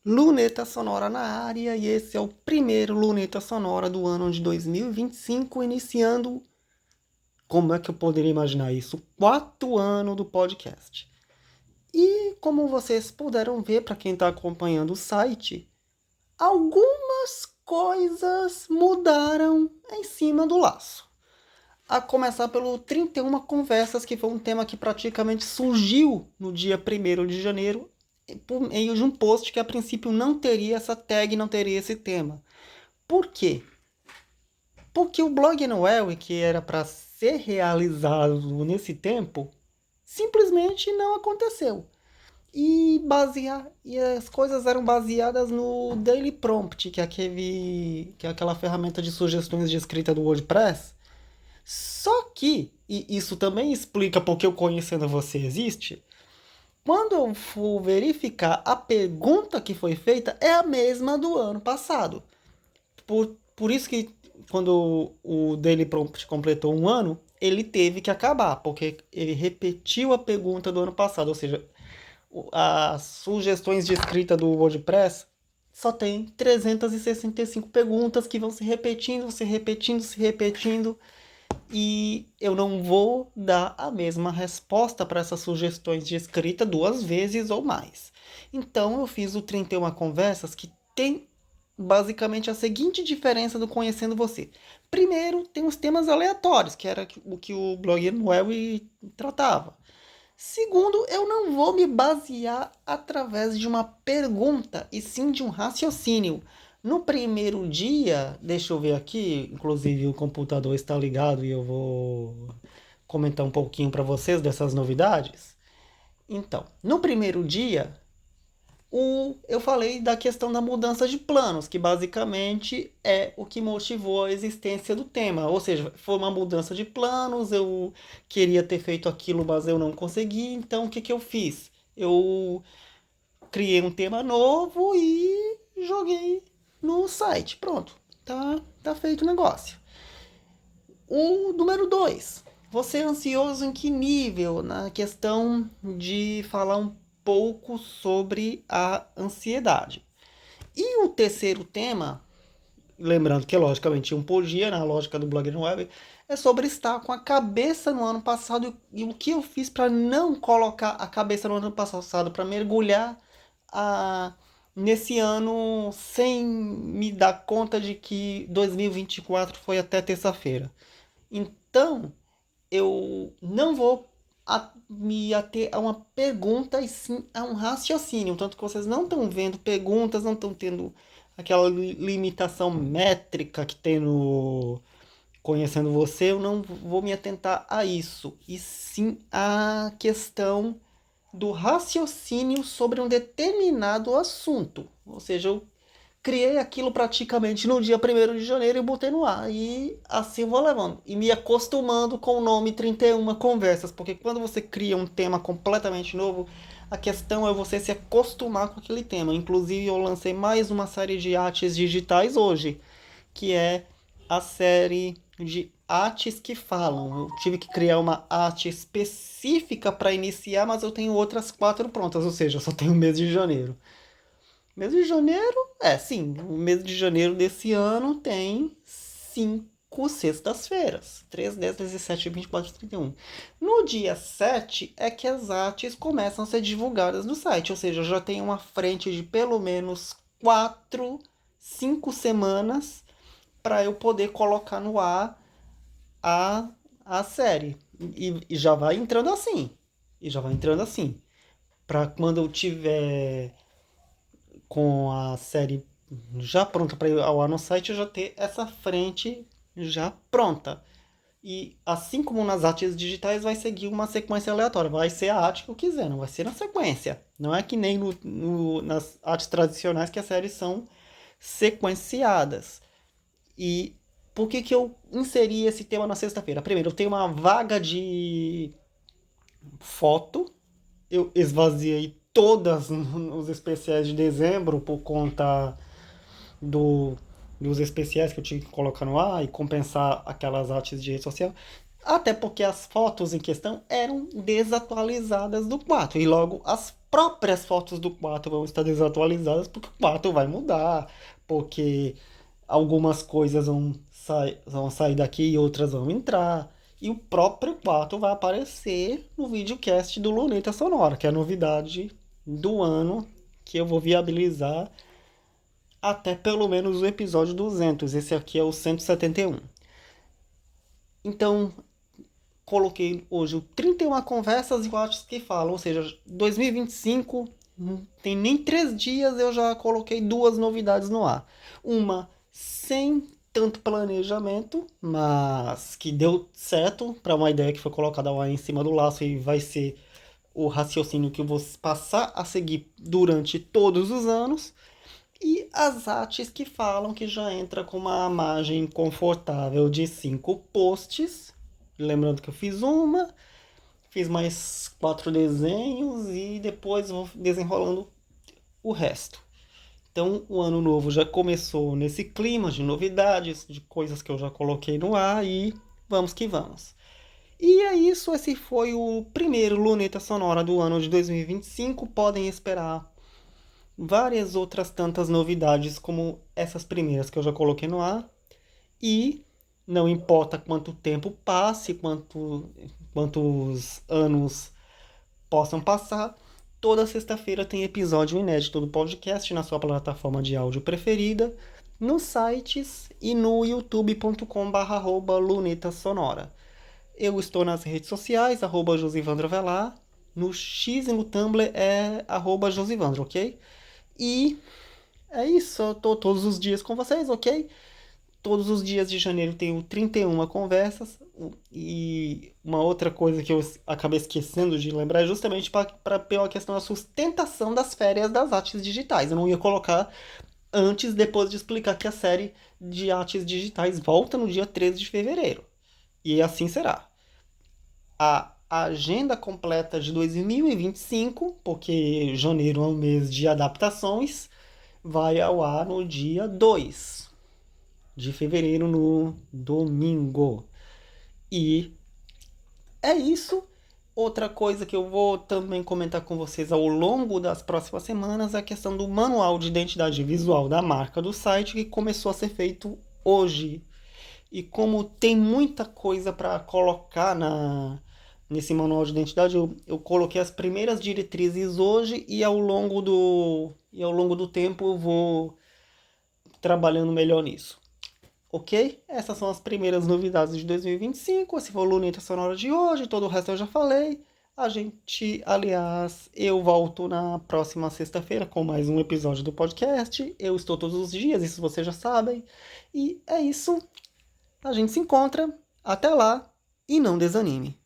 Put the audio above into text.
Luneta Sonora na área, e esse é o primeiro Luneta Sonora do ano de 2025, iniciando, como é que eu poderia imaginar isso? 4 anos do podcast. E como vocês puderam ver, para quem está acompanhando o site, algumas coisas mudaram em cima do laço. A começar pelo 31 Conversas, que foi um tema que praticamente surgiu no dia 1º de janeiro, por meio de um post que a princípio não teria essa tag, não teria esse tema. Por quê? Porque o Blog Noel, que era para ser realizado nesse tempo, simplesmente não aconteceu. E as coisas eram baseadas no Daily Prompt, que é aquela ferramenta de sugestões de escrita do WordPress. Só que, e isso também explica porque o Conhecendo Você existe, quando eu for verificar a pergunta que foi feita, é a mesma do ano passado. Por isso que quando o Daily Prompt completou um ano, ele teve que acabar, porque ele repetiu a pergunta do ano passado. Ou seja, as sugestões de escrita do WordPress só tem 365 perguntas que vão se repetindo, se repetindo, se repetindo. E eu não vou dar a mesma resposta para essas sugestões de escrita 2 vezes ou mais. Então eu fiz o 31 Conversas, que tem basicamente a seguinte diferença do Conhecendo Você. Primeiro, tem os temas aleatórios, que era o que o blog Noel tratava. Segundo, eu não vou me basear através de uma pergunta, e sim de um raciocínio. No primeiro dia, deixa eu ver aqui, inclusive o computador está ligado e eu vou comentar um pouquinho para vocês dessas novidades. Então, no primeiro dia, eu falei da questão da mudança de planos, que basicamente é o que motivou a existência do tema. Ou seja, foi uma mudança de planos, eu queria ter feito aquilo, mas eu não consegui, então o que eu fiz? Eu criei um tema novo e joguei no site. Pronto, tá feito o negócio. O número 2. Você é ansioso em que nível? Na questão de falar um pouco sobre a ansiedade. E o terceiro tema, lembrando que logicamente um por dia, na lógica do blog no web, é sobre estar com a cabeça no ano passado e o que eu fiz para não colocar a cabeça no ano passado, para mergulhar nesse ano sem me dar conta de que 2024 foi até terça-feira. Então, eu não vou me ater a uma pergunta e sim a um raciocínio. Tanto que vocês não estão vendo perguntas, não estão tendo aquela limitação métrica que tem no Conhecendo Você. Eu não vou me atentar a isso, e sim a questão do raciocínio sobre um determinado assunto. Ou seja, eu criei aquilo praticamente no dia 1º de janeiro e botei no ar. E assim eu vou levando. E me acostumando com o nome 31 Conversas. Porque quando você cria um tema completamente novo, a questão é você se acostumar com aquele tema. Inclusive eu lancei mais uma série de artes digitais hoje, que é a série de artes que falam. Eu tive que criar uma arte específica para iniciar, mas eu tenho outras 4 prontas. Ou seja, só tenho o mês de janeiro. Mês de janeiro, sim, o mês de janeiro desse ano tem 5 sextas-feiras. 3, 10, 17, 24, 31. No dia 7 é que as artes começam a ser divulgadas no site. Ou seja, eu já tenho uma frente de pelo menos 4, 5 semanas para eu poder colocar no ar a, a série. E já vai entrando assim. E já vai entrando assim. Para quando eu tiver com a série já pronta para ir ao ar no site, eu já ter essa frente já pronta. E assim como nas artes digitais, vai seguir uma sequência aleatória. Vai ser a arte que eu quiser, não vai ser na sequência. Não é que nem nas artes tradicionais que as séries são sequenciadas. E por que eu inseri esse tema na sexta-feira? Primeiro, eu tenho uma vaga de foto. Eu esvaziei todas os especiais de dezembro por conta do, dos especiais que eu tinha que colocar no ar e compensar aquelas artes de rede social. Até porque as fotos em questão eram desatualizadas do 4. E logo as próprias fotos do quarto vão estar desatualizadas, porque o quarto vai mudar, porque algumas coisas vão sair daqui e outras vão entrar. E o próprio quarto vai aparecer no videocast do Luneta Sonora, que é a novidade do ano que eu vou viabilizar até pelo menos o episódio 200. Esse aqui é o 171. Então, coloquei hoje o 31 conversas e watts que falam, ou seja, 2025, não tem nem 3 dias eu já coloquei 2 novidades no ar. Uma sem tanto planejamento, mas que deu certo para uma ideia que foi colocada lá em cima do laço e vai ser o raciocínio que eu vou passar a seguir durante todos os anos. E as artes que falam que já entra com uma margem confortável de 5 posts. Lembrando que eu fiz mais 4 desenhos e depois vou desenrolando o resto. Então o ano novo já começou nesse clima de novidades, de coisas que eu já coloquei no ar e vamos que vamos. E é isso, esse foi o primeiro Luneta Sonora do ano de 2025. Podem esperar várias outras tantas novidades como essas primeiras que eu já coloquei no ar. E não importa quanto tempo passe, quantos anos possam passar, toda sexta-feira tem episódio inédito do podcast na sua plataforma de áudio preferida, nos sites e no youtube.com/luneta sonora. Eu estou nas redes sociais, @josivandrovelar, no X e no Tumblr é @josivandro, ok? E é isso, eu tô todos os dias com vocês, ok? Todos os dias de janeiro tenho 31 conversas. E uma outra coisa que eu acabei esquecendo de lembrar é justamente pela questão da sustentação das férias das artes digitais. Eu não ia colocar antes, depois de explicar que a série de artes digitais volta no dia 13 de fevereiro. E assim será. A agenda completa de 2025, porque janeiro é um mês de adaptações, vai ao ar no dia 2 de fevereiro, no domingo. E é isso. Outra coisa que eu vou também comentar com vocês ao longo das próximas semanas é a questão do manual de identidade visual da marca do site, que começou a ser feito hoje. E como tem muita coisa para colocar nesse manual de identidade, eu coloquei as primeiras diretrizes hoje e ao longo do tempo eu vou trabalhando melhor nisso. Ok? Essas são as primeiras novidades de 2025. Esse foi o Luneta Sonora de hoje. Todo o resto eu já falei. Aliás, eu volto na próxima sexta-feira com mais um episódio do podcast. Eu estou todos os dias, isso vocês já sabem. E é isso. A gente se encontra. Até lá e não desanime.